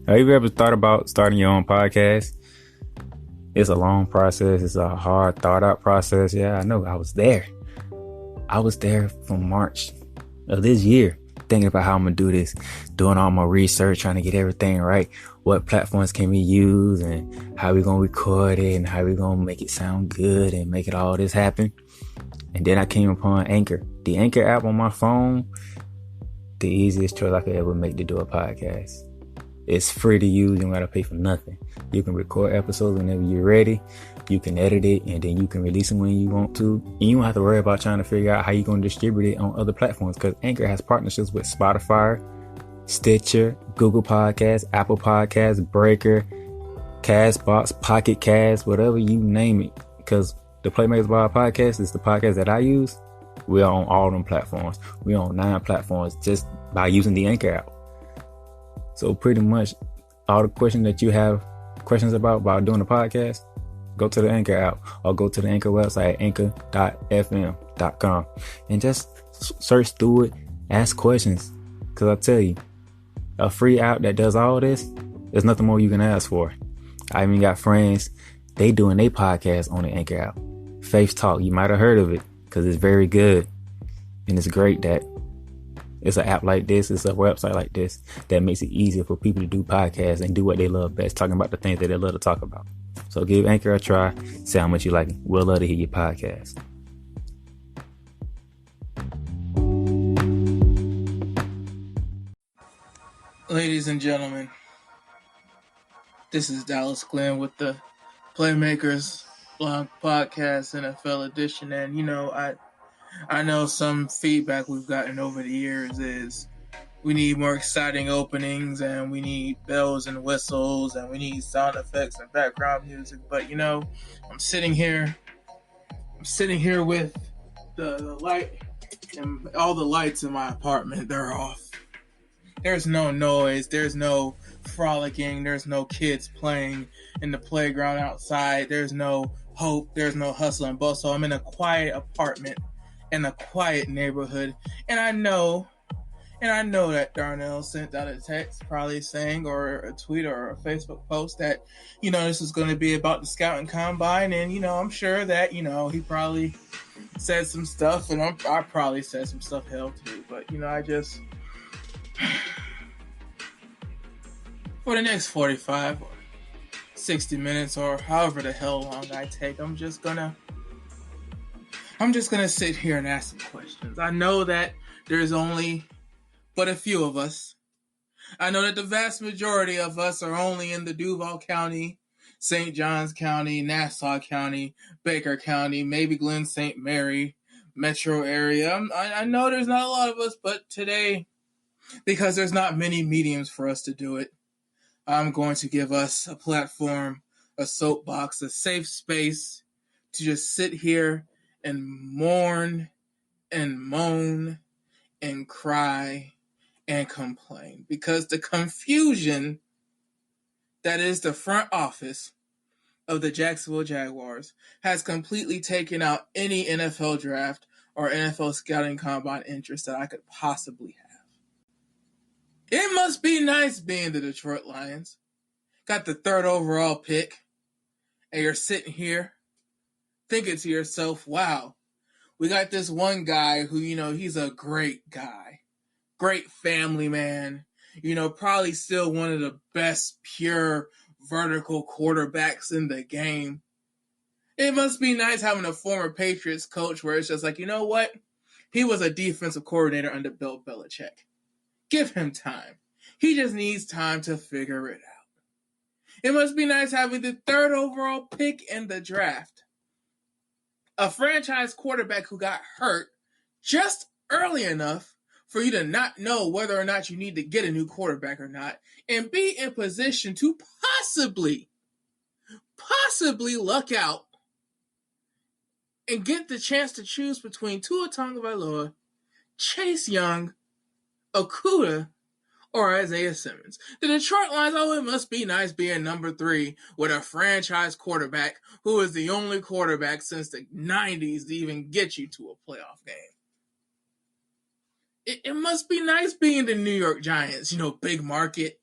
Have you ever thought about starting your own podcast? It's a long process. It's a hard, thought out process. Yeah, I know. I was there. I was there from March of this year, thinking about how I'm going to do this, doing all my research, trying to get everything right. What platforms can we use and how we going to record it and how we going to make it sound good and make it all this happen. And then I came upon Anchor. The Anchor app on my phone, the easiest choice I could ever make to do a podcast. It's free to use. You don't got to pay for nothing. You can record episodes whenever you're ready. You can edit it and then you can release them when you want to. And you don't have to worry about trying to figure out how you're going to distribute it on other platforms because Anchor has partnerships with Spotify, Stitcher, Google Podcasts, Apple Podcasts, Breaker, Castbox, Pocket Cast, whatever you name it. Because the Playmakers Bar podcast is the podcast that I use. We're on all them platforms. We're on 9 platforms just by using the Anchor app. So pretty much all the questions that you have questions about doing a podcast, go to the Anchor app or go to the Anchor website, anchor.fm.com, and just search through it, ask questions. Because I tell you, a free app that does all this, there's nothing more you can ask for. I even got friends, they doing their podcast on the Anchor app. Faith Talk, you might have heard of it because it's very good. And it's great that it's an app like this, it's a website like this that makes it easier for people to do podcasts and do what they love best, talking about the things that they love to talk about. So give Anchor a try, see how much you like it. We'll love to hear your podcast. Ladies and gentlemen, this is Dallas Glenn with the Playmakers Blog Podcast NFL edition. And, I know some feedback we've gotten over the years is we need more exciting openings and we need bells and whistles and we need sound effects and background music. But, I'm sitting here with the light and all the lights in my apartment, they're off. There's no noise, there's no frolicking, there's no kids playing in the playground outside, there's no hope, there's no hustle and bustle. I'm in a quiet apartment in a quiet neighborhood, and I know that Darnell sent out a text probably saying, or a tweet or a Facebook post that, this is going to be about the scouting combine, and, I'm sure that, he probably said some stuff, and I probably said some stuff hell too, but, I just, for the next 45 or 60 minutes or however the hell long I take, I'm just gonna sit here and ask some questions. I know that there's only but a few of us. I know that the vast majority of us are only in the Duval County, St. Johns County, Nassau County, Baker County, maybe Glen St. Mary metro area. I know there's not a lot of us, but today, because there's not many mediums for us to do it, I'm going to give us a platform, a soapbox, a safe space to just sit here and mourn and moan and cry and complain. Because the confusion that is the front office of the Jacksonville Jaguars has completely taken out any NFL draft or NFL scouting combine interest that I could possibly have. It must be nice being the Detroit Lions. Got the 3rd overall pick, and you're sitting here thinking to yourself, wow, we got this one guy who, he's a great guy, great family man, probably still one of the best pure vertical quarterbacks in the game. It must be nice having a former Patriots coach where it's just like, you know what? He was a defensive coordinator under Bill Belichick. Give him time. He just needs time to figure it out. It must be nice having the 3rd overall pick in the draft. A franchise quarterback who got hurt just early enough for you to not know whether or not you need to get a new quarterback or not, and be in position to possibly luck out and get the chance to choose between Tua Tagovailoa, Chase Young, Okuda, or Isaiah Simmons. The Detroit Lions, it must be nice being number 3 with a franchise quarterback who is the only quarterback since the 90s to even get you to a playoff game. It must be nice being the New York Giants, big market.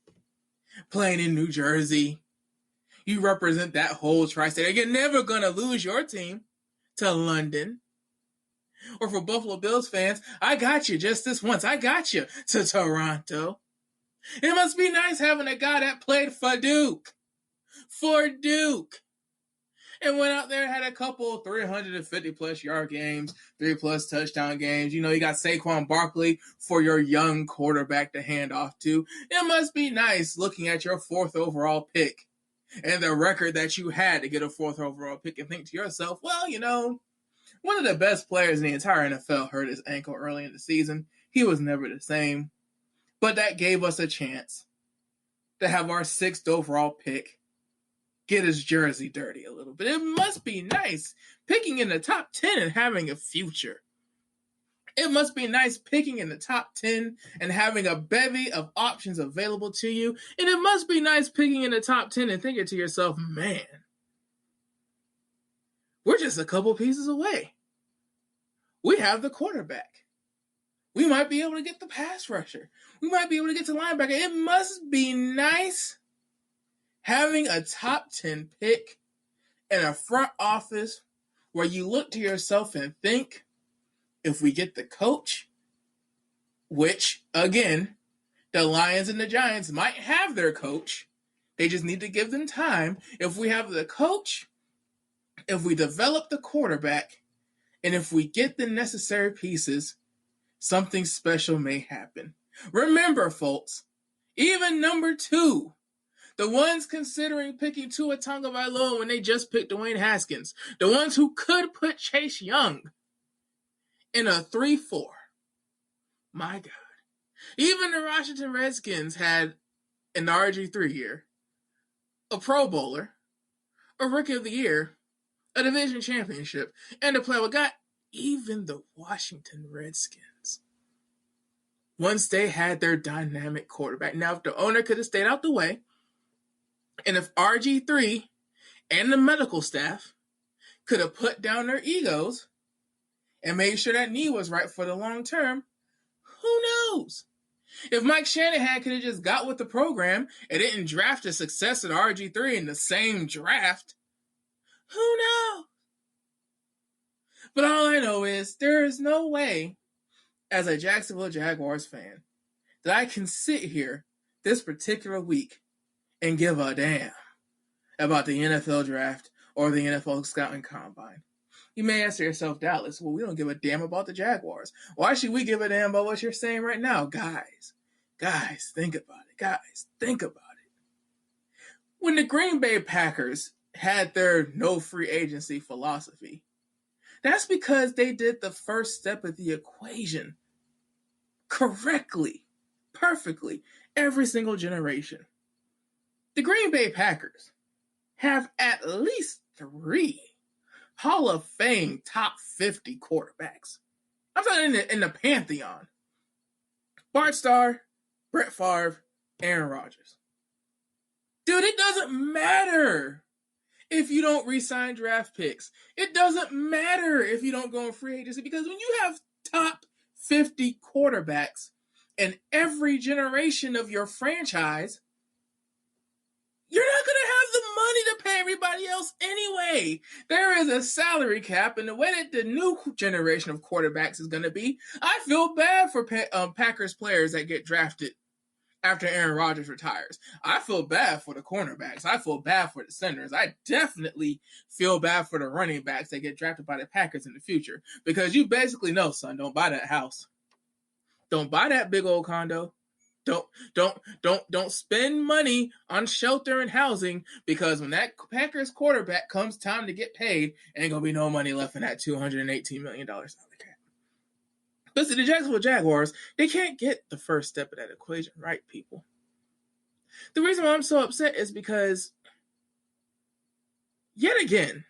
playing in New Jersey. You represent that whole tri-state. You're never going to lose your team to London. Or for Buffalo Bills fans, I got you just this once. I got you to Toronto. It must be nice having a guy that played for Duke. For Duke. And went out there and had a couple 350-plus yard games, 3+ touchdown games. You got Saquon Barkley for your young quarterback to hand off to. It must be nice looking at your 4th overall pick and the record that you had to get a 4th overall pick and think to yourself, well, one of the best players in the entire NFL hurt his ankle early in the season. He was never the same. But that gave us a chance to have our 6th overall pick get his jersey dirty a little bit. It must be nice picking in the top 10 and having a future. It must be nice picking in the top 10 and having a bevy of options available to you. And it must be nice picking in the top 10 and thinking to yourself, man, we're just a couple pieces away. We have the quarterback. We might be able to get the pass rusher. We might be able to get to linebacker. It must be nice having a top 10 pick in a front office where you look to yourself and think, if we get the coach, which, again, the Lions and the Giants might have their coach. They just need to give them time. If we have the coach, if we develop the quarterback, and if we get the necessary pieces, something special may happen. Remember, folks, even number 2, the ones considering picking Tua Tagovailoa when they just picked Dwayne Haskins, the ones who could put Chase Young in a 3-4. My God. Even the Washington Redskins had an RG3 year, a Pro Bowler, a Rookie of the Year, a division championship, and a player. Got even the Washington Redskins, once they had their dynamic quarterback. Now, if the owner could have stayed out the way, and if RG3 and the medical staff could have put down their egos and made sure that knee was right for the long term, who knows? If Mike Shanahan could have just got with the program and didn't draft a successor to RG3 in the same draft, who knows? But all I know is there is no way, as a Jacksonville Jaguars fan, that I can sit here this particular week and give a damn about the NFL draft or the NFL scouting combine. You may ask yourself, Dallas, well, we don't give a damn about the Jaguars. Why should we give a damn about what you're saying right now? Guys, think about it. Guys, think about it. When the Green Bay Packers had their no free agency philosophy, that's because they did the first step of the equation correctly, perfectly, every single generation. The Green Bay Packers have at least 3 Hall of Fame top 50 quarterbacks. I'm talking in the pantheon. Bart Starr, Brett Favre, Aaron Rodgers. Dude, it doesn't matter if you don't re-sign draft picks. It doesn't matter if you don't go in free agency, because when you have top 50 quarterbacks in every generation of your franchise, you're not going to have the money to pay everybody else anyway. There is a salary cap, and the way that the new generation of quarterbacks is going to be, I feel bad for Packers players that get drafted after Aaron Rodgers retires. I feel bad for the cornerbacks. I feel bad for the centers. I definitely feel bad for the running backs that get drafted by the Packers in the future, because you basically know, son, don't buy that house. Don't buy that big old condo. Don't spend money on shelter and housing, because when that Packers quarterback comes time to get paid, ain't gonna be no money left in that $218 million salary cap. But see, the Jacksonville Jaguars, they can't get the first step of that equation right, people. The reason why I'm so upset is because, yet again,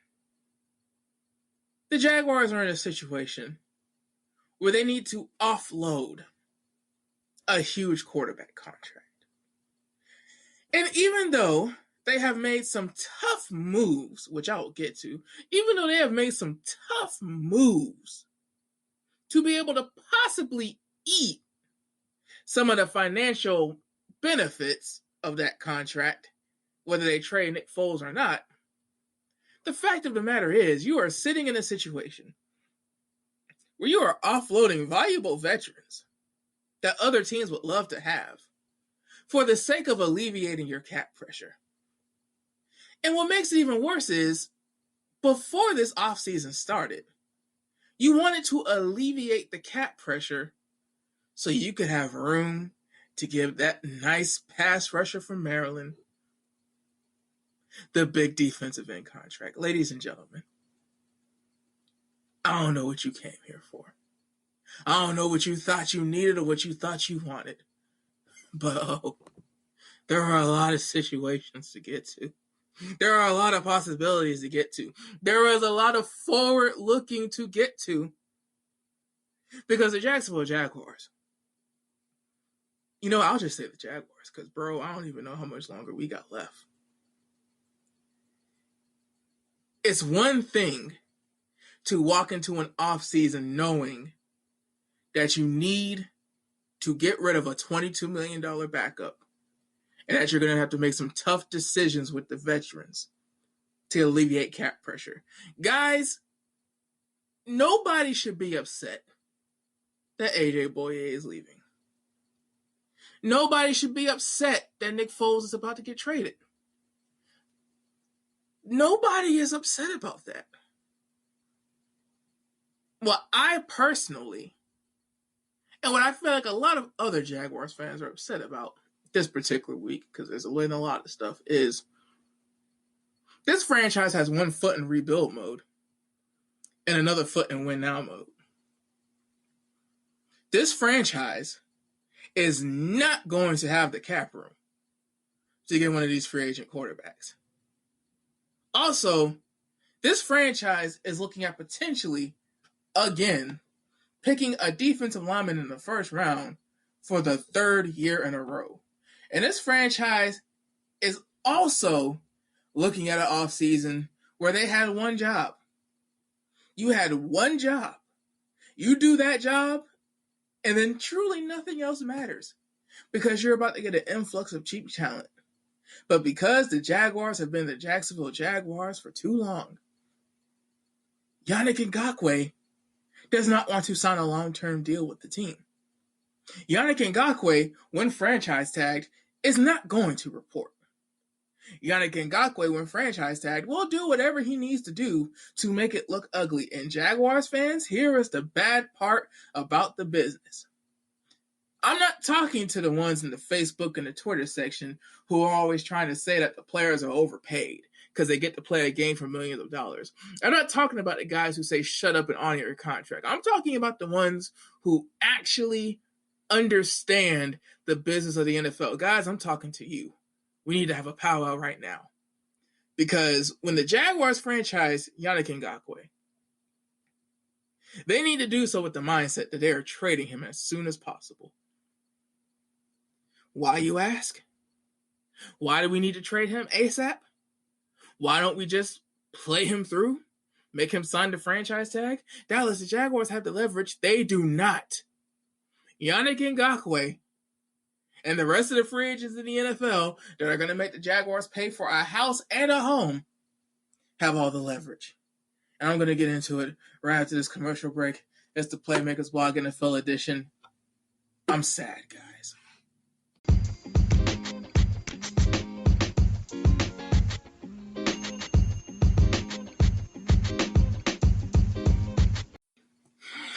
the Jaguars are in a situation where they need to offload a huge quarterback contract. And even though they have made some tough moves, which I will get to, even though they have made some tough moves to be able to possibly eat some of the financial benefits of that contract, whether they trade Nick Foles or not, the fact of the matter is you are sitting in a situation where you are offloading valuable veterans that other teams would love to have for the sake of alleviating your cap pressure. And what makes it even worse is, before this offseason started, you wanted to alleviate the cap pressure so you could have room to give that nice pass rusher from Maryland the big defensive end contract. Ladies and gentlemen, I don't know what you came here for. I don't know what you thought you needed or what you thought you wanted. But there are a lot of situations to get to. There are a lot of possibilities to get to. There is a lot of forward looking to get to. Because the Jacksonville Jaguars, I'll just say the Jaguars because, bro, I don't even know how much longer we got left. It's one thing to walk into an offseason knowing that you need to get rid of a $22 million backup and that you're going to have to make some tough decisions with the veterans to alleviate cap pressure. Guys, nobody should be upset that AJ Bouye is leaving. Nobody should be upset that Nick Foles is about to get traded. Nobody is upset about that. Well, I personally, and what I feel like a lot of other Jaguars fans are upset about this particular week, because there's a lot of stuff, is this franchise has one foot in rebuild mode and another foot in win now mode. This franchise is not going to have the cap room to get one of these free agent quarterbacks. Also, this franchise is looking at potentially, again, picking a defensive lineman in the first round for the third year in a row. And this franchise is also looking at an offseason where they had one job. You had one job. You do that job, and then truly nothing else matters because you're about to get an influx of cheap talent. But because the Jaguars have been the Jacksonville Jaguars for too long, Yannick Ngakoue does not want to sign a long-term deal with the team. Yannick Ngakoue, when franchise tagged, is not going to report. Yannick Ngakoue, when franchise tagged, will do whatever he needs to do to make it look ugly. And Jaguars fans, here is the bad part about the business. I'm not talking to the ones in the Facebook and the Twitter section who are always trying to say that the players are overpaid because they get to play a game for millions of dollars. I'm not talking about the guys who say shut up and honor your contract. I'm talking about the ones who actually understand the business of the NFL. Guys, I'm talking to you. We need to have a powwow right now. Because when the Jaguars franchise Yannick Ngakoue, they need to do so with the mindset that they are trading him as soon as possible. Why, you ask? Why do we need to trade him ASAP? Why don't we just play him through? Make him sign the franchise tag? Dallas, the Jaguars have the leverage. They do not. Yannick Ngakoue and the rest of the free agents in the NFL that are going to make the Jaguars pay for a house and a home have all the leverage. And I'm going to get into it right after this commercial break. It's the Playmakers Blog NFL edition. I'm sad, guys.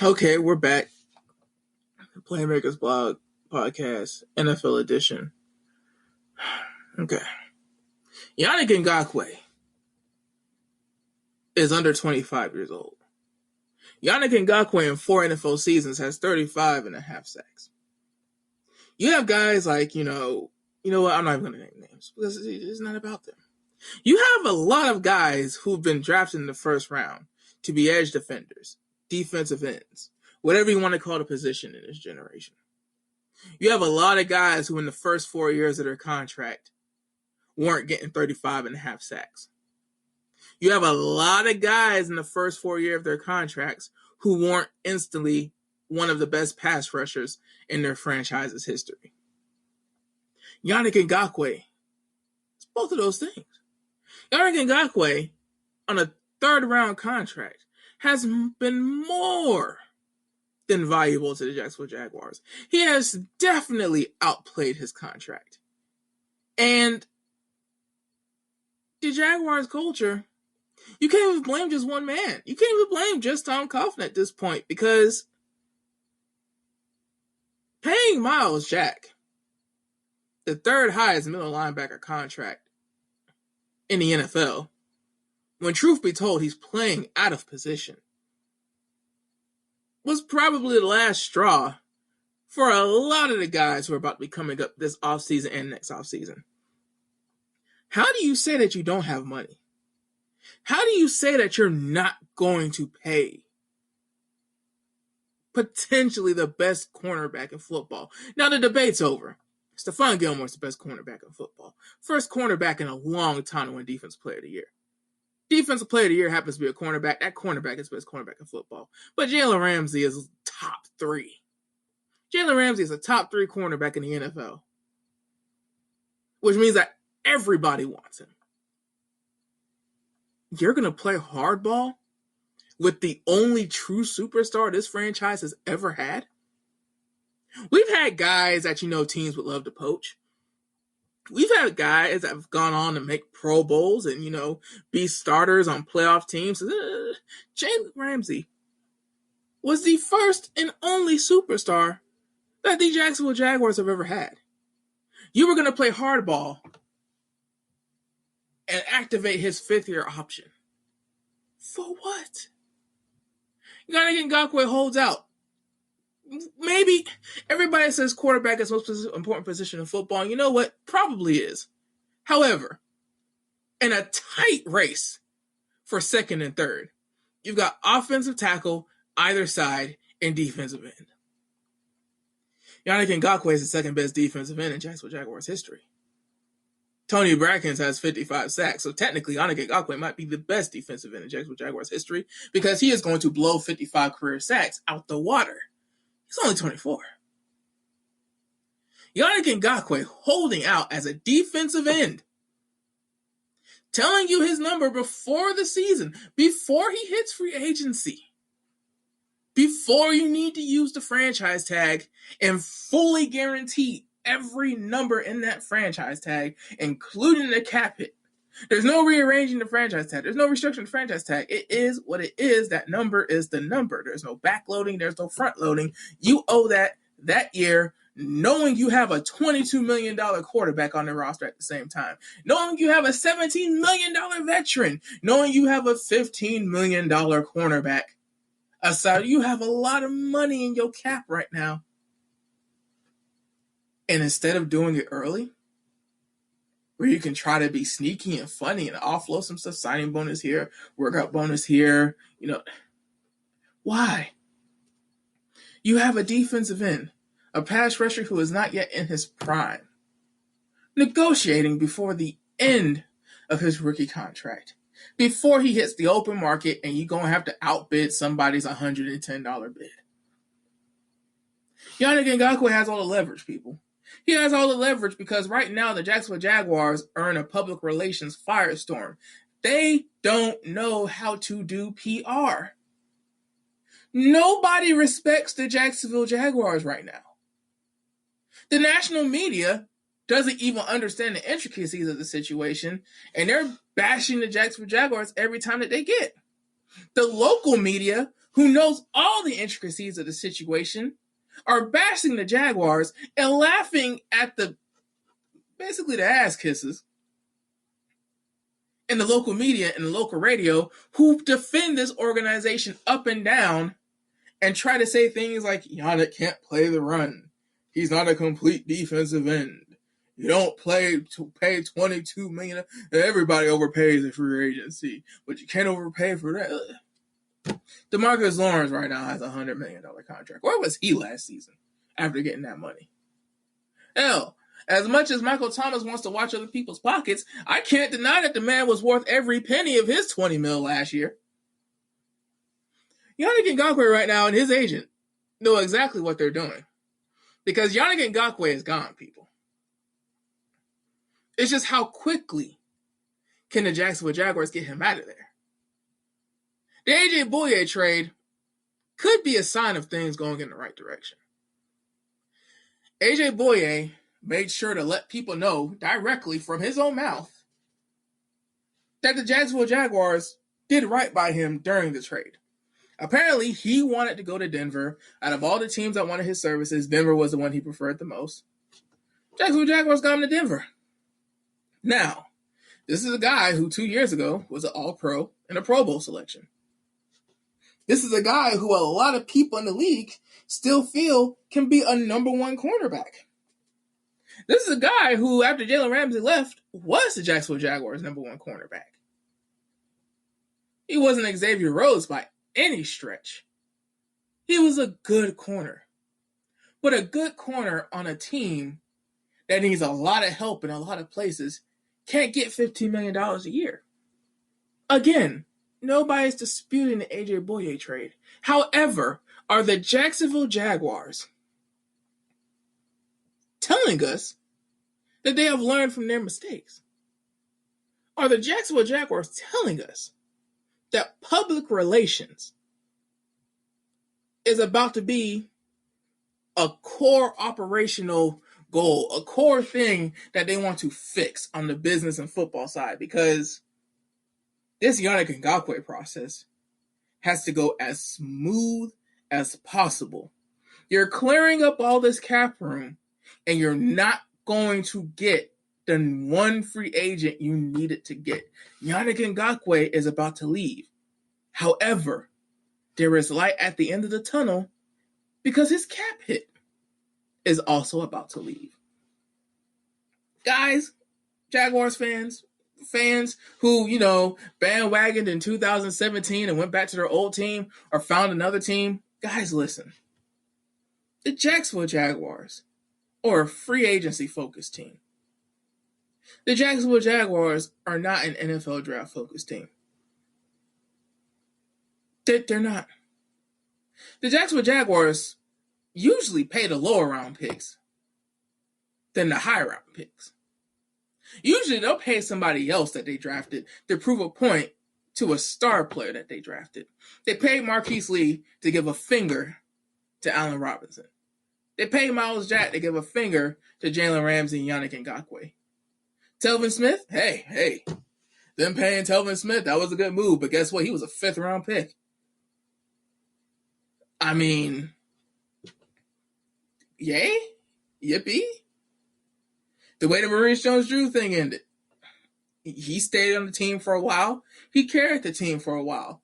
Okay, we're back. The Playmakers Blog Podcast, NFL edition. Okay. Yannick Ngakoue is under 25 years old. Yannick Ngakoue in 4 NFL seasons has 35 and a half sacks. You have guys like, you know what, I'm not even going to name names because it's not about them. You have a lot of guys who've been drafted in the first round to be edge defenders, defensive ends, whatever you want to call the position in this generation. You have a lot of guys who in the first 4 years of their contract weren't getting 35 and a half sacks. You have a lot of guys in the first 4 years of their contracts who weren't instantly one of the best pass rushers in their franchise's history. Yannick Ngakoue. It's both of those things. Yannick Ngakoue, on a third-round contract, has been more than valuable to the Jacksonville Jaguars. He has definitely outplayed his contract. And the Jaguars culture, you can't even blame just one man. You can't even blame just Tom Coughlin at this point, because paying Miles Jack the third highest middle linebacker contract in the NFL, when truth be told he's playing out of position, was probably the last straw for a lot of the guys who are about to be coming up this offseason and next offseason. How do you say that you don't have money? How do you say that you're not going to pay potentially the best cornerback in football? Now the debate's over. Stephon Gilmore's the best cornerback in football. First cornerback in a long time to win Defensive Player of the Year. Defensive Player of the Year happens to be a cornerback. That cornerback is the best cornerback in football. But Jalen Ramsey is top 3. Jalen Ramsey is a top 3 cornerback in the NFL, which means that everybody wants him. You're going to play hardball with the only true superstar this franchise has ever had? We've had guys that teams would love to poach. We've had guys that have gone on to make Pro Bowls and, be starters on playoff teams. Jalen Ramsey was the first and only superstar that the Jacksonville Jaguars have ever had. You were going to play hardball and activate his 5th-year option. For what? Yannick Ngakoue holds out. Maybe everybody says quarterback is the most important position in football. And you know what? Probably is. However, in a tight race for second and third, you've got offensive tackle either side and defensive end. Yannick Ngakoue is the second best defensive end in Jacksonville Jaguars history. Tony Brackens has 55 sacks, so technically Yannick Ngakoue might be the best defensive end in Jacksonville Jaguars history because he is going to blow 55 career sacks out the water. He's only 24. Yannick Ngakoue holding out as a defensive end, telling you his number before the season, before he hits free agency, before you need to use the franchise tag and fully guarantee every number in that franchise tag, including the cap hit. There's no rearranging the franchise tag. There's no restructuring the franchise tag. It is what it is. That number is the number. There's no backloading. There's no front loading. You owe that year, knowing you have a $22 million quarterback on the roster at the same time, knowing you have a $17 million veteran, knowing you have a $15 million cornerback. Aside, you have a lot of money in your cap right now. And instead of doing it early, where you can try to be sneaky and funny and offload some stuff, signing bonus here, workout bonus here, why? You have a defensive end, a pass rusher who is not yet in his prime, negotiating before the end of his rookie contract, before he hits the open market and you're going to have to outbid somebody's $110 bid. Yannick Ngakoue has all the leverage, people. He has all the leverage because right now the Jacksonville Jaguars are in a public relations firestorm. They don't know how to do PR. Nobody respects the Jacksonville Jaguars right now. The national media doesn't even understand the intricacies of the situation, and they're bashing the Jacksonville Jaguars every time that they get. The local media, who knows all the intricacies of the situation, are bashing the Jaguars and laughing at basically the ass kisses in the local media and the local radio who defend this organization up and down and try to say things like, Yannick can't play the run. He's not a complete defensive end. You don't pay $22 million. Everybody overpays in free agency, but you can't overpay for that. DeMarcus Lawrence right now has a $100 million contract. Where was he last season after getting that money? Hell, as much as Michael Thomas wants to watch other people's pockets, I can't deny that the man was worth every penny of his $20 million last year. Yannick Ngakoue right now and his agent know exactly what they're doing. Because Yannick Ngakoue is gone, people. It's just how quickly can the Jacksonville Jaguars get him out of there. The AJ Bouye trade could be a sign of things going in the right direction. AJ Bouye made sure to let people know directly from his own mouth that the Jacksonville Jaguars did right by him during the trade. Apparently, he wanted to go to Denver. Out of all the teams that wanted his services, Denver was the one he preferred the most. Jacksonville Jaguars got him to Denver. Now, this is a guy who 2 years ago was an All-Pro and a Pro Bowl selection. This is a guy who a lot of people in the league still feel can be a number one cornerback. This is a guy who, after Jalen Ramsey left, was the Jacksonville Jaguars' number one cornerback. He wasn't Xavier Rhodes by any stretch. He was a good corner. But a good corner on a team that needs a lot of help in a lot of places can't get $15 million a year. Again, nobody's disputing the AJ Bouye trade. However, are the Jacksonville Jaguars telling us that they have learned from their mistakes? Are the Jacksonville Jaguars telling us that public relations is about to be a core operational goal, a core thing that they want to fix on the business and football side? Because this Yannick Ngakoue process has to go as smooth as possible. You're clearing up all this cap room, and you're not going to get the one free agent you needed to get. Yannick Ngakoue is about to leave. However, there is light at the end of the tunnel because his cap hit is also about to leave. Guys, Jaguars fans who, bandwagoned in 2017 and went back to their old team or found another team, guys, listen. The Jacksonville Jaguars are a free agency focused team. The Jacksonville Jaguars are not an NFL draft focused team. They're not. The Jacksonville Jaguars usually pay the lower round picks than the high round picks. Usually they'll pay somebody else that they drafted to prove a point to a star player that they drafted. They paid Marquise Lee to give a finger to Allen Robinson. They paid Miles Jack to give a finger to Jalen Ramsey and Yannick Ngakoue. Telvin Smith, hey, them paying Telvin Smith, that was a good move, but guess what? He was a 5th round pick. I mean, yay? Yippee? The way the Maurice Jones-Drew thing ended. He stayed on the team for a while. He carried the team for a while.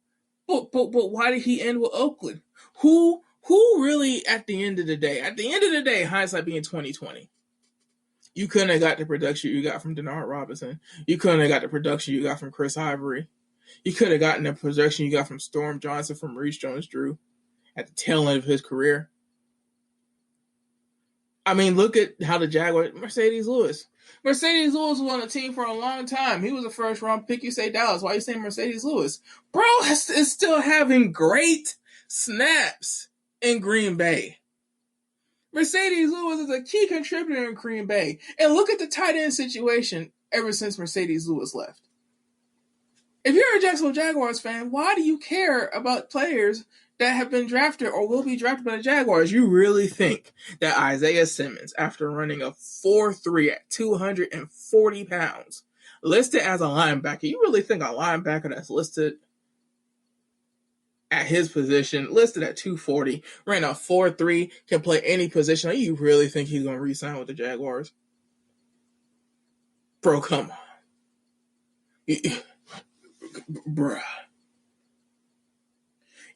But why did he end with Oakland? Who really, at the end of the day, hindsight being 2020, you couldn't have got the production you got from Denard Robinson. You couldn't have got the production you got from Chris Ivory. You could have gotten the production you got from Storm Johnson, from Maurice Jones-Drew at the tail end of his career. I mean, look at how the Jaguars, Mercedes Lewis was on the team for a long time. He was a 1st round pick. You say Dallas. Why are you saying Mercedes Lewis? Bro is still having great snaps in Green Bay. Mercedes Lewis is a key contributor in Green Bay. And look at the tight end situation ever since Mercedes Lewis left. If you're a Jacksonville Jaguars fan, why do you care about players that have been drafted or will be drafted by the Jaguars? You really think that Isaiah Simmons, after running a 4.3 at 240 pounds, listed as a linebacker, you really think a linebacker that's listed at his position, listed at 240, ran a 4.3, can play any position, you really think he's going to re-sign with the Jaguars? Bro, come on. Bruh.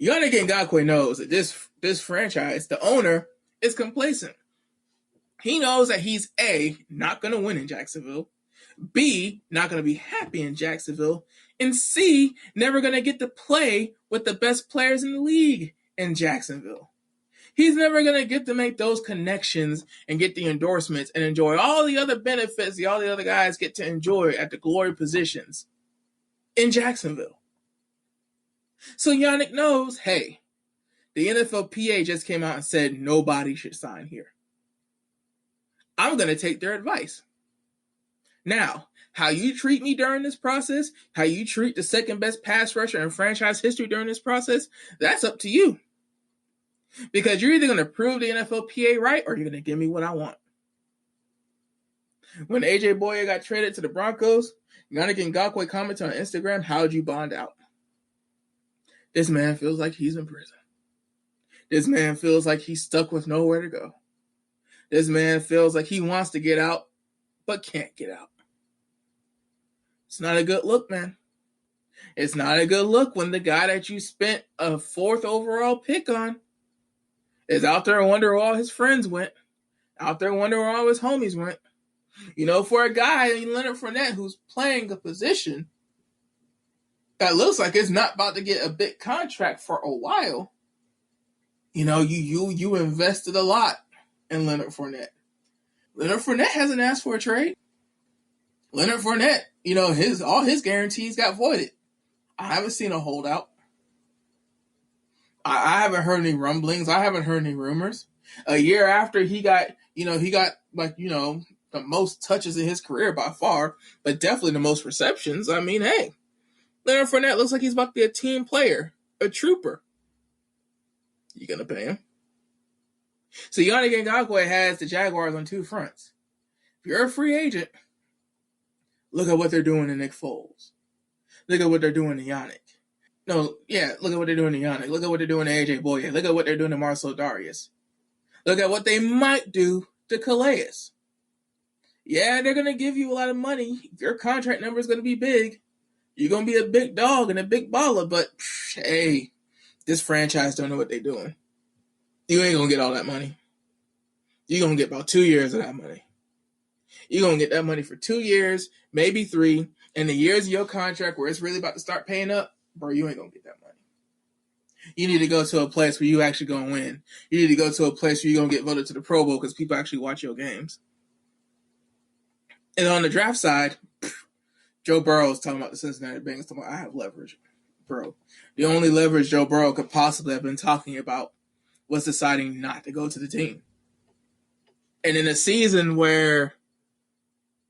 Yannick Ngakoue knows that this franchise, the owner, is complacent. He knows that he's A, not going to win in Jacksonville, B, not going to be happy in Jacksonville, and C, never going to get to play with the best players in the league in Jacksonville. He's never going to get to make those connections and get the endorsements and enjoy all the other benefits all the other guys get to enjoy at the glory positions in Jacksonville. So Yannick knows, hey, the NFLPA just came out and said nobody should sign here. I'm going to take their advice. Now, how you treat me during this process, how you treat the second best pass rusher in franchise history during this process, that's up to you. Because you're either going to prove the NFLPA right or you're going to give me what I want. When AJ Bouye got traded to the Broncos, Yannick Ngakoue commented on Instagram, "How'd you bond out?" This man feels like he's in prison. This man feels like he's stuck with nowhere to go. This man feels like he wants to get out, but can't get out. It's not a good look, man. It's not a good look when the guy that you spent a 4th overall pick on is out there wondering where all his friends went, out there wondering where all his homies went. You know, for a guy, Leonard Fournette, who's playing a position that looks like it's not about to get a big contract for a while, you know, you invested a lot in Leonard Fournette. Leonard Fournette hasn't asked for a trade. Leonard Fournette, you know, all his guarantees got voided. I haven't seen a holdout. I haven't heard any rumblings. I haven't heard any rumors. A year after he got like, you know, the most touches in his career by far, but definitely the most receptions. I mean, hey, Leonard Fournette looks like he's about to be a team player, a trooper. You gonna pay him? So Yannick Ngakoue has the Jaguars on 2 fronts. If you're a free agent, look at what they're doing to Nick Foles. Look at what they're doing to Yannick. Look at what they're doing to Yannick. Look at what they're doing to AJ Bouye. Look at what they're doing to Marcel Darius. Look at what they might do to Calais. Yeah, they're going to give you a lot of money. Your contract number is going to be big. You're going to be a big dog and a big baller, but hey, this franchise don't know what they're doing. You ain't going to get all that money. You're going to get about 2 years of that money. You're going to get that money for 2 years, maybe 3, and the years of your contract where it's really about to start paying up, bro, you ain't going to get that money. You need to go to a place where you actually going to win. You need to go to a place where you're going to get voted to the Pro Bowl because people actually watch your games. And on the draft side, Joe Burrow is talking about the Cincinnati Bengals, talking about, I have leverage. Bro, the only leverage Joe Burrow could possibly have been talking about was deciding not to go to the team. And in a season where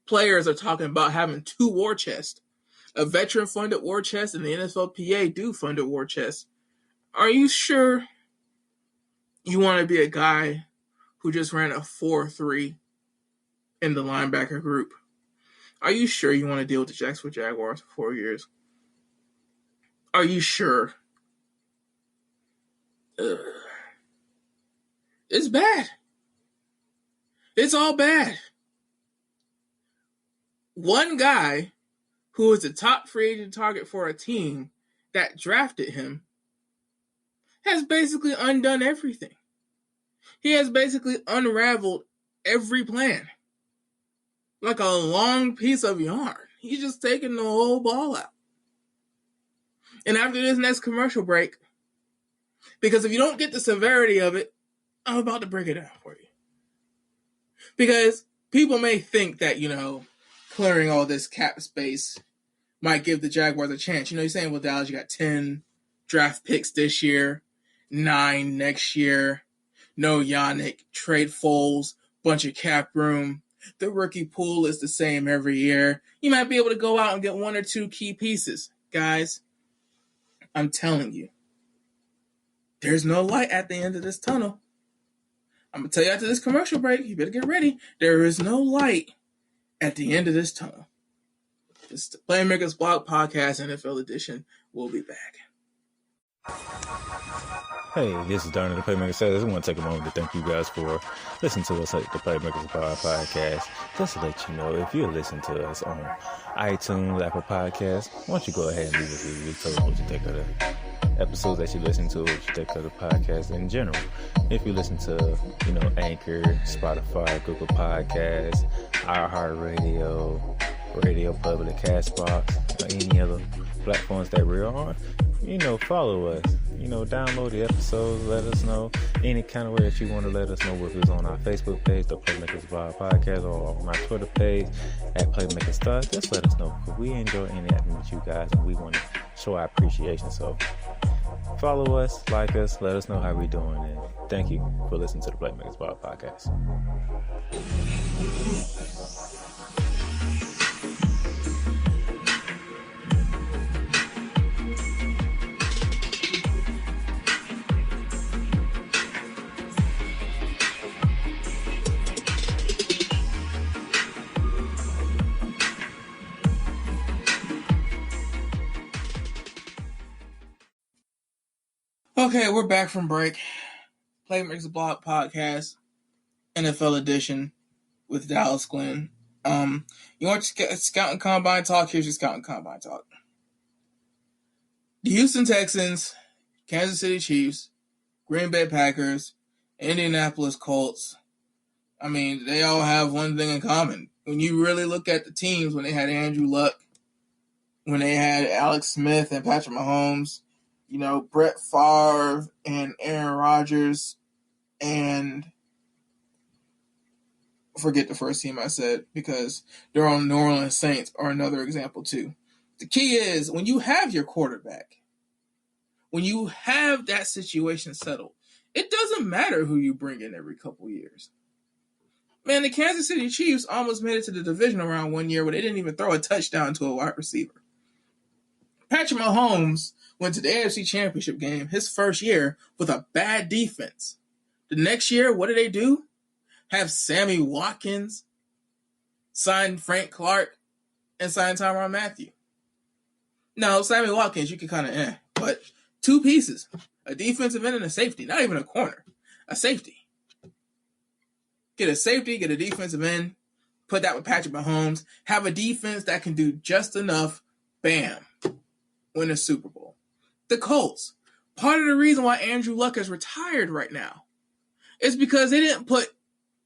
players are talking about having 2 war chests, a veteran-funded war chest and the NFLPA do fund a war chest, are you sure you want to be a guy who just ran a 4.3 in the linebacker group? Are you sure you want to deal with the Jacksonville Jaguars for 4 years? Are you sure? It's bad. It's all bad. One guy who was the top free agent target for a team that drafted him has basically undone everything. He has basically unraveled every plan. Like a long piece of yarn. He's just taking the whole ball out. And after this next commercial break, because if you don't get the severity of it, I'm about to break it down for you. Because people may think that, you know, clearing all this cap space might give the Jaguars a chance. You know, you're saying, well, Dallas, you got 10 draft picks this year, 9 next year, no Yannick, trade Foles, bunch of cap room. The rookie pool is the same every year. You might be able to go out and get 1 or 2 key pieces. Guys, I'm telling you, there's no light at the end of this tunnel. I'm going to tell you after this commercial break, you better get ready. There is no light at the end of this tunnel. This is the Playmakers Blog Podcast NFL Edition. We'll be back. Hey, this is Darren of the Playmakers. I just want to take a moment to thank you guys for listening to us at the Playmakers Blog Podcast. Just to let you know, if you're listening to us on iTunes, Apple Podcasts, why don't you go ahead and leave a review. Tell us what you think of the episodes that you listen to, what you think of the podcast in general. If you listen to, you know, Anchor, Spotify, Google Podcasts, iHeartRadio, Radio Public, Castbox, or any other platforms that we're on, you know, follow us. You know, download the episodes. Let us know any kind of way that you want to let us know, whether it's on our Facebook page, the Playmakers Vibe Podcast, or on our Twitter page at Playmakers Stars. Just let us know, because we enjoy interacting with you guys and we want to show our appreciation. So follow us, like us, let us know how we're doing, and thank you for listening to the Playmakers Vibe Podcast. Okay, we're back from break. Play Makes a Block podcast, NFL edition with Dallas Glenn. You want scouting combine talk? Here's your scouting combine talk. The Houston Texans, Kansas City Chiefs, Green Bay Packers, Indianapolis Colts. I mean, they all have one thing in common. When you really look at the teams, when they had Andrew Luck, when they had Alex Smith and Patrick Mahomes, Brett Favre and Aaron Rodgers, and forget the first team I said because they're on New Orleans Saints are another example too. The key is when you have your quarterback, when you have that situation settled, it doesn't matter who you bring in every couple years. Man, the Kansas City Chiefs almost made it to the divisional round one year where they didn't even throw a touchdown to a wide receiver. Patrick Mahomes went to the AFC Championship game his first year with a bad defense. The next year, what did they do? Have Sammy Watkins sign Frank Clark and sign Tyrann Mathieu. Now, Sammy Watkins, you can kind of but two pieces, a defensive end and a safety, not even a corner, a safety. Get a safety, get a defensive end, put that with Patrick Mahomes, have a defense that can do just enough, bam, win a Super Bowl. The Colts, part of the reason why Andrew Luck is retired right now is because they didn't put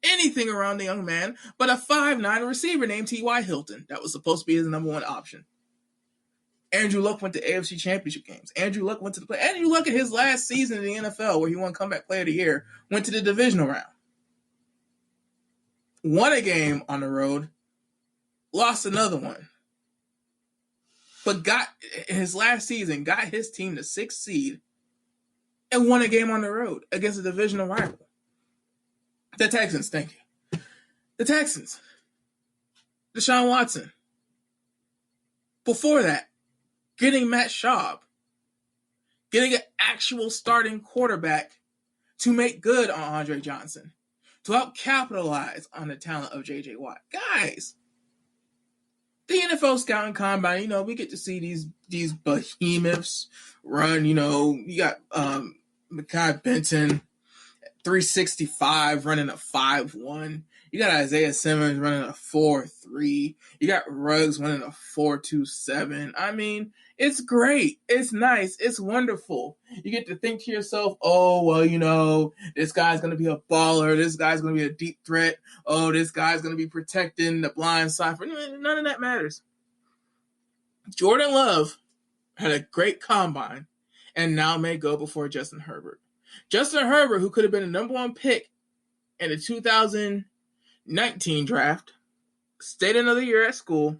anything around the young man but a 5'9" receiver named T.Y. Hilton. That was supposed to be his number one option. Andrew Luck went to AFC Championship games. Andrew Luck went to the play. Andrew Luck in his last season in the NFL, where he won Comeback Player of the Year, went to the divisional round. Won a game on the road, lost another one. But in his last season, got his team the 6th seed and won a game on the road against a divisional rival. The Texans, thank you. The Texans. Deshaun Watson. Before that, getting Matt Schaub. Getting an actual starting quarterback to make good on Andre Johnson. To help capitalize on the talent of J.J. Watt. Guys, the NFL Scouting Combine, we get to see these behemoths run. You got Mekhi Benton, 365, running a 5'1". You got Isaiah Simmons running a 4'3". You got Ruggs running a 4'27". I mean, it's great. It's nice. It's wonderful. You get to think to yourself, oh, well, this guy's going to be a baller. This guy's going to be a deep threat. Oh, this guy's going to be protecting the blind side. None of that matters. Jordan Love had a great combine and now may go before Justin Herbert. Justin Herbert, who could have been the number one pick in the 2019 draft, stayed another year at school,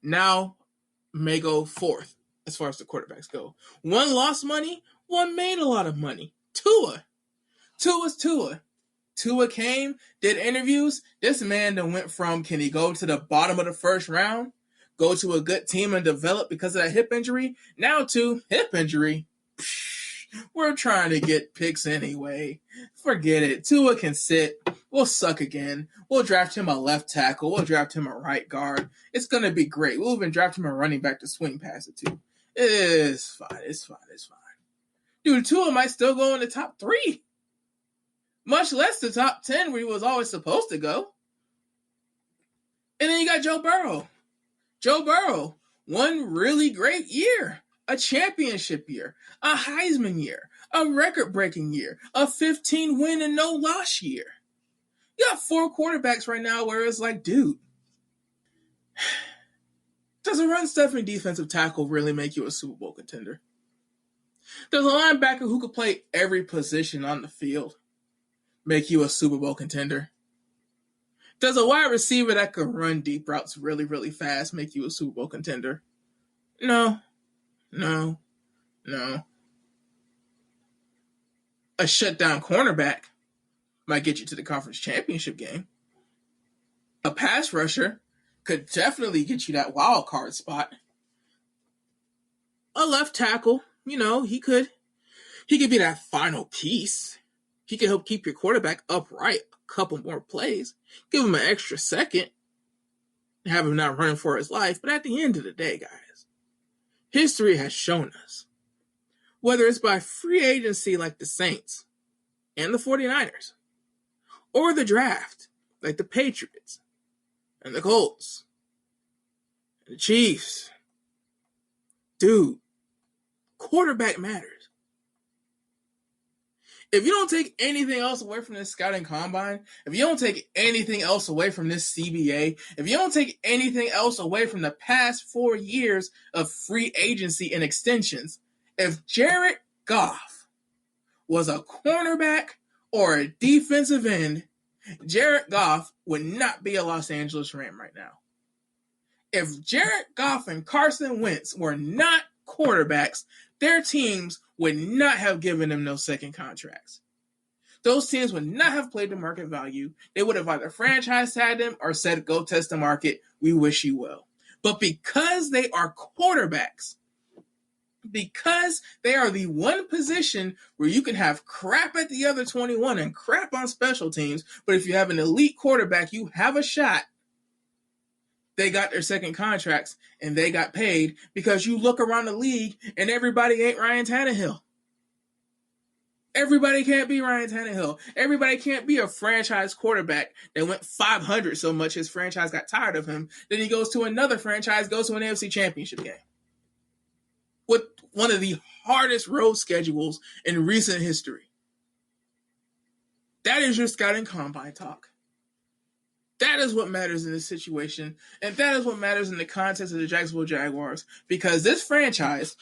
now may go 4th as far as the quarterbacks go. One lost money, one made a lot of money. Tua's Tua. Tua came, did interviews. This man then went from, can he go to the bottom of the first round, go to a good team and develop because of that hip injury, now to hip injury. We're trying to get picks anyway. Forget it. Tua can sit. We'll suck again. We'll draft him a left tackle. We'll draft him a right guard. It's going to be great. We'll even draft him a running back to swing pass it to. It's fine. It's fine. Dude, Tua might still go in the top 3. Much less the top 10 where he was always supposed to go. And then you got Joe Burrow. Joe Burrow, one really great year. A championship year, a Heisman year, a record-breaking year, a 15-win and no-loss year. You got 4 quarterbacks right now where it's like, dude, does a run-stuffing defensive tackle really make you a Super Bowl contender? Does a linebacker who could play every position on the field make you a Super Bowl contender? Does a wide receiver that could run deep routes really, really fast make you a Super Bowl contender? No. A shutdown cornerback might get you to the conference championship game. A pass rusher could definitely get you that wild card spot. A left tackle, he could be that final piece. He could help keep your quarterback upright a couple more plays. Give him an extra second. Have him not running for his life. But at the end of the day, guys, history has shown us whether it's by free agency like the Saints and the 49ers, or the draft like the Patriots and the Colts and the Chiefs. Dude, quarterback matters. If you don't take anything else away from this scouting combine, if you don't take anything else away from this CBA, if you don't take anything else away from the past 4 years of free agency and extensions, if Jared Goff was a cornerback or a defensive end, Jared Goff would not be a Los Angeles Ram right now. If Jared Goff and Carson Wentz were not quarterbacks, their teams would not have given them no second contracts. Those teams would not have played the market value. They would have either franchise tagged them or said, go test the market. We wish you well. But because they are quarterbacks, because they are the one position where you can have crap at the other 21 and crap on special teams, but if you have an elite quarterback, you have a shot. They got their second contracts and they got paid because you look around the league and everybody ain't Ryan Tannehill. Everybody can't be Ryan Tannehill. Everybody can't be a franchise quarterback that went 500 so much his franchise got tired of him. Then he goes to another franchise, goes to an AFC Championship game. With one of the hardest road schedules in recent history. That is your scouting combine talk. That is what matters in this situation, and that is what matters in the context of the Jacksonville Jaguars, because this franchise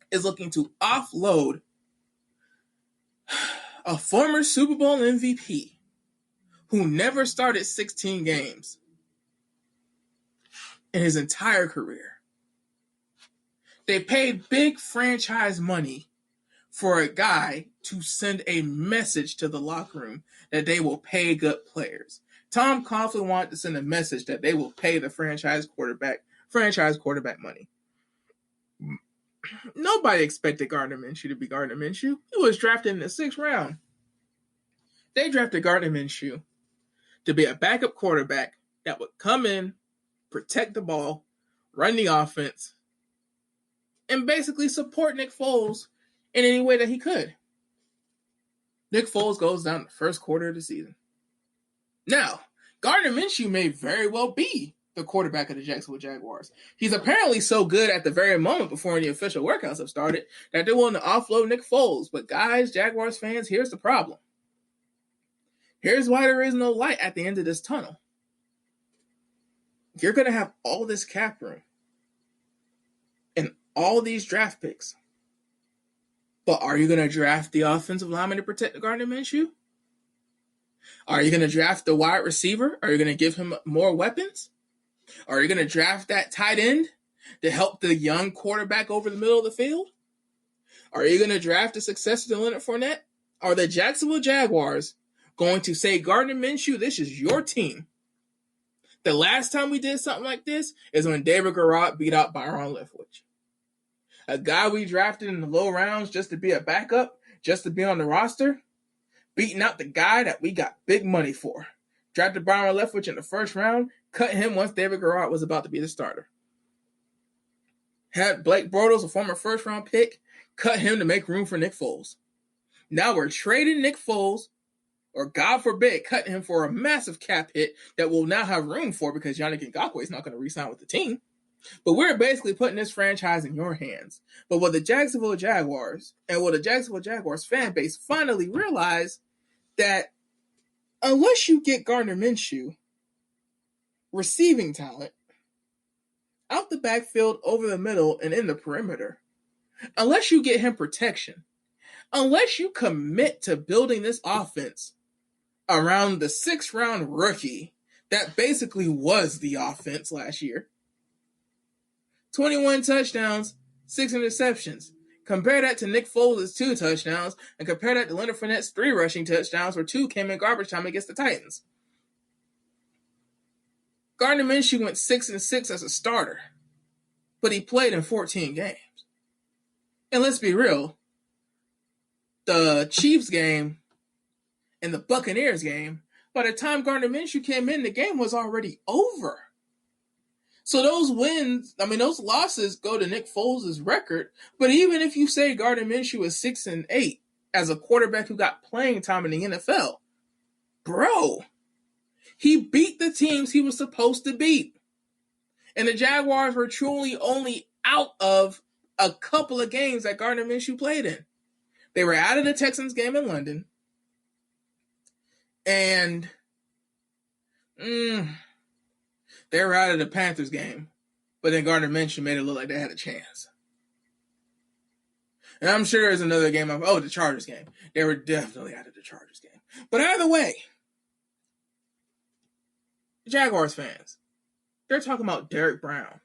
is looking to offload a former Super Bowl MVP who never started 16 games in his entire career. They paid big franchise money for a guy to send a message to the locker room that they will pay good players. Tom Coughlin wanted to send a message that they will pay the franchise quarterback money. Nobody expected Gardner Minshew to be Gardner Minshew. He was drafted in the 6th round. They drafted Gardner Minshew to be a backup quarterback that would come in, protect the ball, run the offense, and basically support Nick Foles in any way that he could. Nick Foles goes down the first quarter of the season. Now, Gardner Minshew may very well be the quarterback of the Jacksonville Jaguars. He's apparently so good at the very moment before any official workouts have started that they're willing to offload Nick Foles. But guys, Jaguars fans, here's the problem. Here's why there is no light at the end of this tunnel. You're going to have all this cap room and all these draft picks. But are you going to draft the offensive lineman to protect Gardner Minshew? Are you going to draft the wide receiver? Are you going to give him more weapons? Are you going to draft that tight end to help the young quarterback over the middle of the field? Are you going to draft a successor to Leonard Fournette? Are the Jacksonville Jaguars going to say, Gardner Minshew, this is your team? The last time we did something like this is when David Garrott beat out Byron Leftwich. A guy we drafted in the low rounds just to be a backup, just to be on the roster, beating out the guy that we got big money for. Drafted Byron Leftwich in the 1st round, cut him once David Garrott was about to be the starter. Had Blake Bortles, a former 1st round pick, cut him to make room for Nick Foles. Now we're trading Nick Foles, or God forbid, cutting him for a massive cap hit that we'll now have room for because Yannick Ngakoue is not going to re-sign with the team. But we're basically putting this franchise in your hands. But will the Jacksonville Jaguars and will the Jacksonville Jaguars fan base finally realize that unless you get Gardner Minshew receiving talent out the backfield, over the middle, and in the perimeter, unless you get him protection, unless you commit to building this offense around the 6th round rookie that basically was the offense last year, 21 touchdowns, 6 interceptions. Compare that to Nick Foles' 2 touchdowns, and compare that to Leonard Fournette's 3 rushing touchdowns, where 2 came in garbage time against the Titans. Gardner Minshew went 6-6 as a starter, but he played in 14 games. And let's be real, the Chiefs game and the Buccaneers game, by the time Gardner Minshew came in, the game was already over. So those wins, those losses go to Nick Foles' record. But even if you say Gardner Minshew is 6-8 as a quarterback who got playing time in the NFL, bro, he beat the teams he was supposed to beat. And the Jaguars were truly only out of a couple of games that Gardner Minshew played in. They were out of the Texans game in London. And they were out of the Panthers game. But then Gardner Minshew made it look like they had a chance. And I'm sure there's another game the Chargers game. They were definitely out of the Chargers game. But either way, Jaguars fans, they're talking about Derek Brown.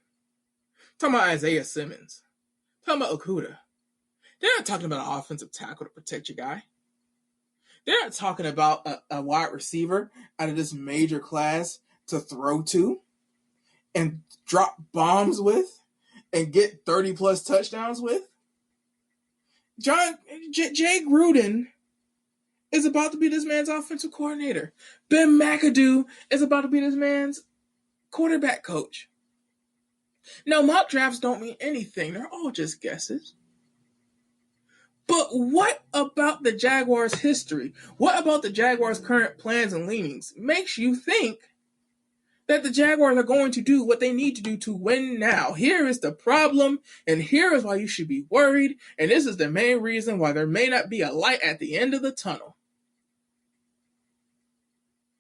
Talking about Isaiah Simmons. Talking about Okuda. They're not talking about an offensive tackle to protect your guy. They're not talking about a wide receiver out of this major class to throw to and drop bombs with and get 30-plus touchdowns with. Jay Gruden is about to be this man's offensive coordinator. Ben McAdoo is about to be this man's quarterback coach. Now, mock drafts don't mean anything. They're all just guesses. But what about the Jaguars' history? What about the Jaguars' current plans and leanings makes you think that the Jaguars are going to do what they need to do to win now? Here is the problem, and here is why you should be worried, and this is the main reason why there may not be a light at the end of the tunnel.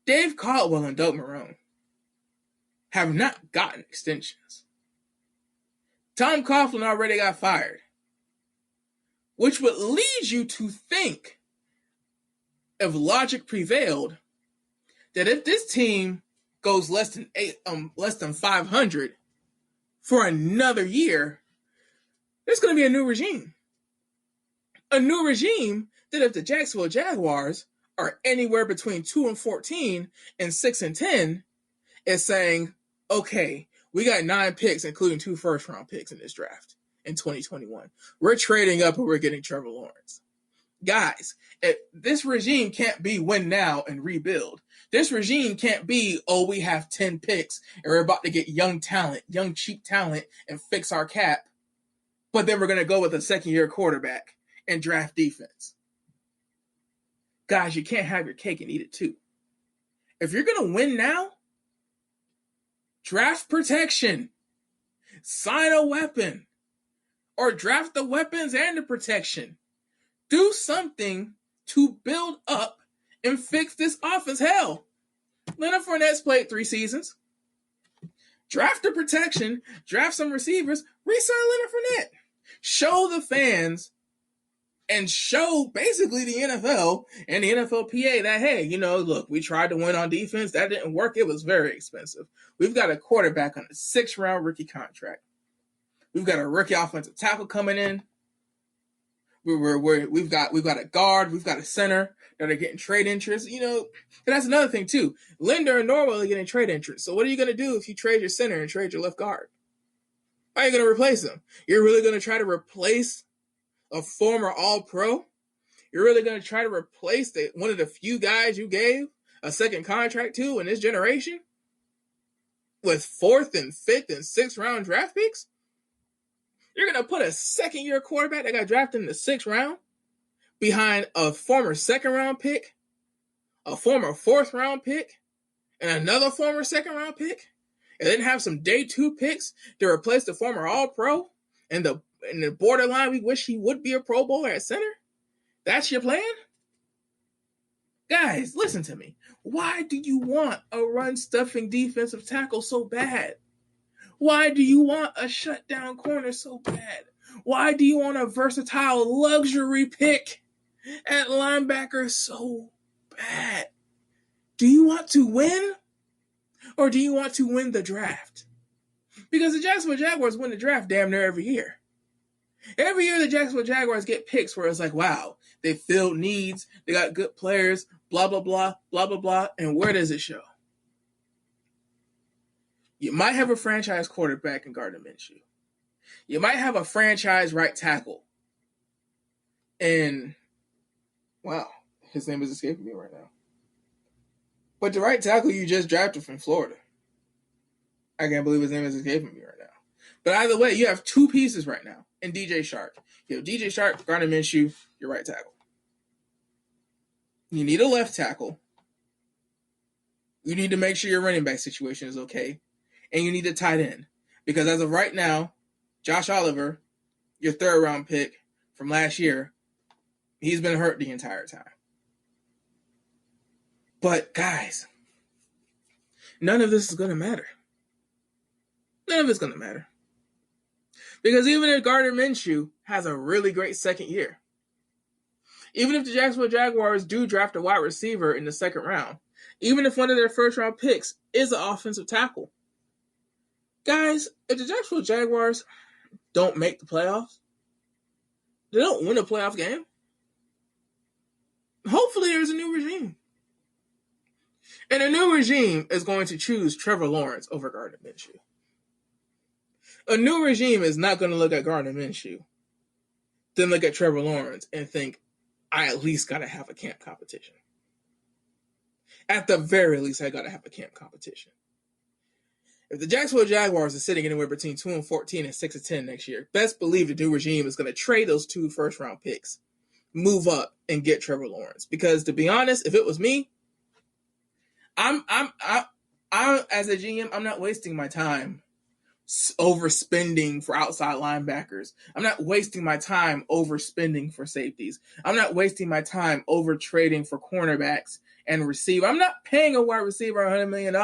Dave Caldwell and Doug Marrone have not gotten extensions. Tom Coughlin already got fired, which would lead you to think, if logic prevailed, that if this team goes less than 500 for another year, there's going to be a new regime. A new regime that if the Jacksonville Jaguars are anywhere between 2-14 and 6-10, is saying, okay, we got 9 picks, including 2 first-round picks in this draft in 2021. We're trading up and we're getting Trevor Lawrence. Guys, this regime can't be win now and rebuild. This regime can't be, we have 10 picks and we're about to get young cheap talent and fix our cap, but then we're going to go with a second-year quarterback and draft defense. Guys, you can't have your cake and eat it too. If you're going to win now, draft protection, sign a weapon, or draft the weapons and the protection. Do something to build up and fix this offense. Hell, Leonard Fournette's played 3 seasons. Draft the protection, draft some receivers, re-sign Leonard Fournette. Show the fans and show basically the NFL and the NFLPA that, hey, look, we tried to win on defense. That didn't work. It was very expensive. We've got a quarterback on a 6th-round rookie contract. We've got a rookie offensive tackle coming in. We've got a guard. We've got a center that are getting trade interest. And that's another thing too. Linder and Norwell are getting trade interest. So what are you going to do if you trade your center and trade your left guard? How are you going to replace them? You're really going to try to replace a former All-Pro? You're really going to try to replace one of the few guys you gave a second contract to in this generation with 4th and 5th and 6th round draft picks? You're going to put a second-year quarterback that got drafted in the 6th round behind a former 2nd-round pick, a former 4th-round pick, and another former 2nd-round pick, and then have some day 2 picks to replace the former All-Pro and the borderline we wish he would be a Pro Bowler at center? That's your plan? Guys, listen to me. Why do you want a run-stuffing defensive tackle so bad? Why do you want a shutdown corner so bad? Why do you want a versatile luxury pick at linebacker so bad? Do you want to win? Or do you want to win the draft? Because the Jacksonville Jaguars win the draft damn near every year. Every year the Jacksonville Jaguars get picks where it's like, wow, they filled needs, they got good players, blah, blah, blah, blah, blah, blah. And where does it show? You might have a franchise quarterback in Gardner Minshew. You might have a franchise right tackle. And, wow, his name is escaping me right now. But the right tackle you just drafted from Florida. I can't believe his name is escaping me right now. But either way, you have two pieces right now in DJ Chark. You have DJ Chark, Gardner Minshew, your right tackle. You need a left tackle. You need to make sure your running back situation is okay. And you need a tight end. Because as of right now, Josh Oliver, your third-round pick from last year, he's been hurt the entire time. But, guys, none of this is going to matter. None of it's going to matter. Because even if Gardner Minshew has a really great second year, even if the Jacksonville Jaguars do draft a wide receiver in the second round, even if one of their first-round picks is an offensive tackle, guys, if the Jacksonville Jaguars don't make the playoffs, they don't win a playoff game, hopefully there's a new regime. And a new regime is going to choose Trevor Lawrence over Gardner Minshew. A new regime is not going to look at Gardner Minshew, then look at Trevor Lawrence and think, I at least got to have a camp competition. At the very least, I got to have a camp competition. If the Jacksonville Jaguars are sitting anywhere between 2-14 and 6-10 next year, best believe the new regime is going to trade those 2 first-round picks, move up, and get Trevor Lawrence. Because to be honest, if it was me, I'm as a GM, I'm not wasting my time overspending for outside linebackers. I'm not wasting my time overspending for safeties. I'm not wasting my time over trading for cornerbacks and receiver. I'm not paying a wide receiver $100 million.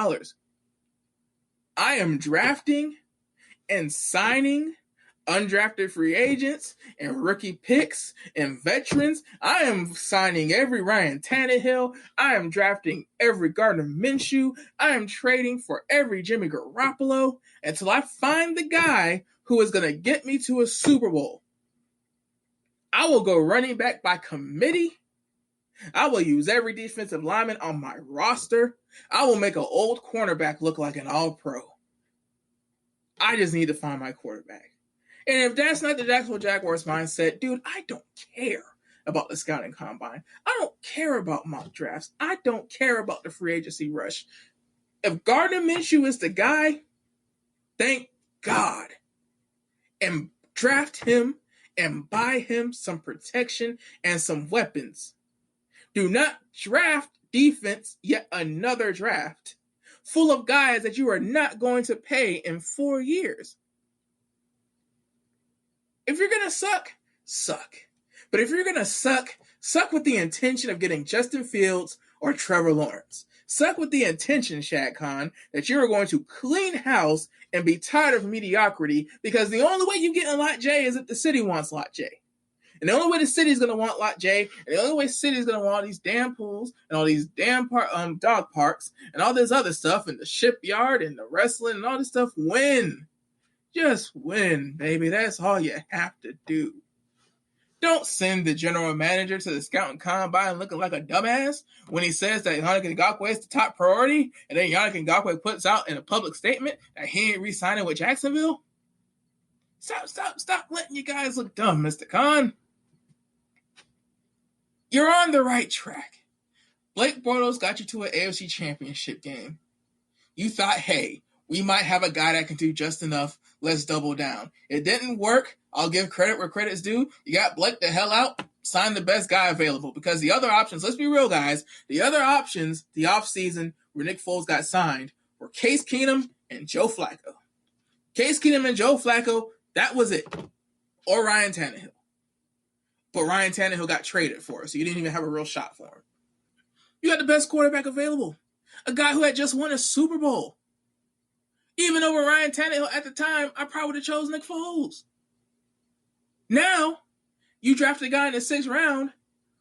I am drafting and signing undrafted free agents and rookie picks and veterans. I am signing every Ryan Tannehill. I am drafting every Gardner Minshew. I am trading for every Jimmy Garoppolo until I find the guy who is going to get me to a Super Bowl. I will go running back by committee. I will use every defensive lineman on my roster. I will make an old cornerback look like an all-pro. I just need to find my quarterback. And if that's not the Jacksonville Jaguars mindset, dude, I don't care about the scouting combine. I don't care about mock drafts. I don't care about the free agency rush. If Gardner Minshew is the guy, thank God. And draft him and buy him some protection and some weapons. Do not draft defense yet another draft full of guys that you are not going to pay in 4 years. If you're going to suck, suck. But if you're going to suck with the intention of getting Justin Fields or Trevor Lawrence. Suck with the intention, Shad Khan, that you're going to clean house and be tired of mediocrity, because the only way you get in Lot J is if the city wants Lot J. And the only way the city's going to want Lot J, and the only way the city's going to want all these damn pools and all these damn dog parks and all this other stuff and the shipyard and the wrestling and all this stuff, win. Just win, baby. That's all you have to do. Don't send the general manager to the scouting combine looking like a dumbass when he says that Yannick Ngakoue is the top priority, and then Yannick Ngakoue puts out in a public statement that he ain't re-signing with Jacksonville. Stop letting you guys look dumb, Mr. Khan. You're on the right track. Blake Bortles got you to an AFC championship game. You thought, hey, we might have a guy that can do just enough. Let's double down. It didn't work. I'll give credit where credit's due. You got Blake the hell out. Sign the best guy available. Because the other options, let's be real, guys. The other options, the offseason where Nick Foles got signed, were Case Keenum and Joe Flacco. Case Keenum and Joe Flacco, that was it. Or Ryan Tannehill. But Ryan Tannehill got traded for us, so you didn't even have a real shot for him. You had the best quarterback available. A guy who had just won a Super Bowl. Even over Ryan Tannehill at the time, I probably would have chosen Nick Foles. Now, you draft a guy in the 6th round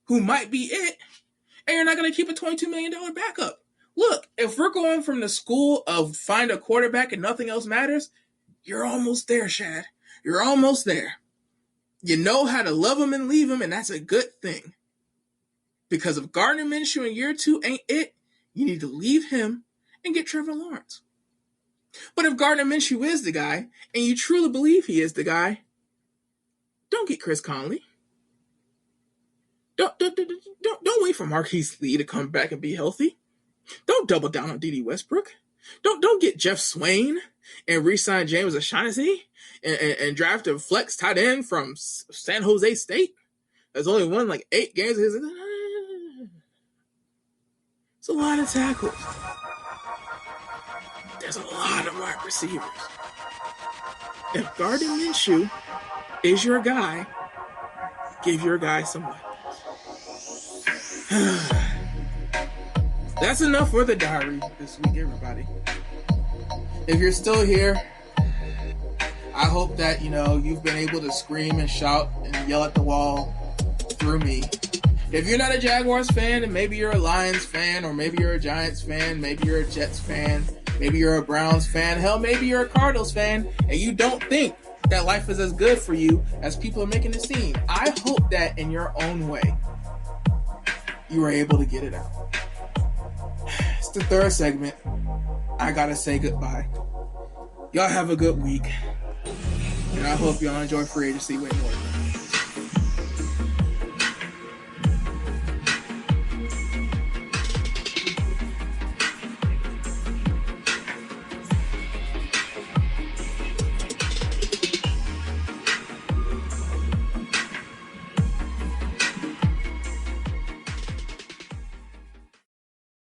who might be it, and you're not going to keep a $22 million backup. Look, if we're going from the school of find a quarterback and nothing else matters, you're almost there, Shad. You're almost there. You know how to love him and leave him, and that's a good thing. Because if Gardner Minshew in year 2 ain't it, you need to leave him and get Trevor Lawrence. But if Gardner Minshew is the guy, and you truly believe he is the guy, don't get Chris Conley. Don't wait for Marquise Lee to come back and be healthy. Don't double down on D.D. Westbrook. Don't get Jeff Swain and re-sign James O'Shaughnessy and draft a flex tight end from San Jose State that's only won like 8 games. It's a lot of tackles. There's a lot of wide receivers. If Gardner Minshew is your guy, give your guy some weapons. That's enough for the diary this week, everybody. If you're still here, I hope that, you've been able to scream and shout and yell at the wall through me. If you're not a Jaguars fan, and maybe you're a Lions fan, or maybe you're a Giants fan, maybe you're a Jets fan, maybe you're a Browns fan, hell, maybe you're a Cardinals fan, and you don't think that life is as good for you as people are making it seem, I hope that in your own way, you were able to get it out. It's the third segment. I gotta say goodbye. Y'all have a good week. And I hope y'all enjoy free agency way more than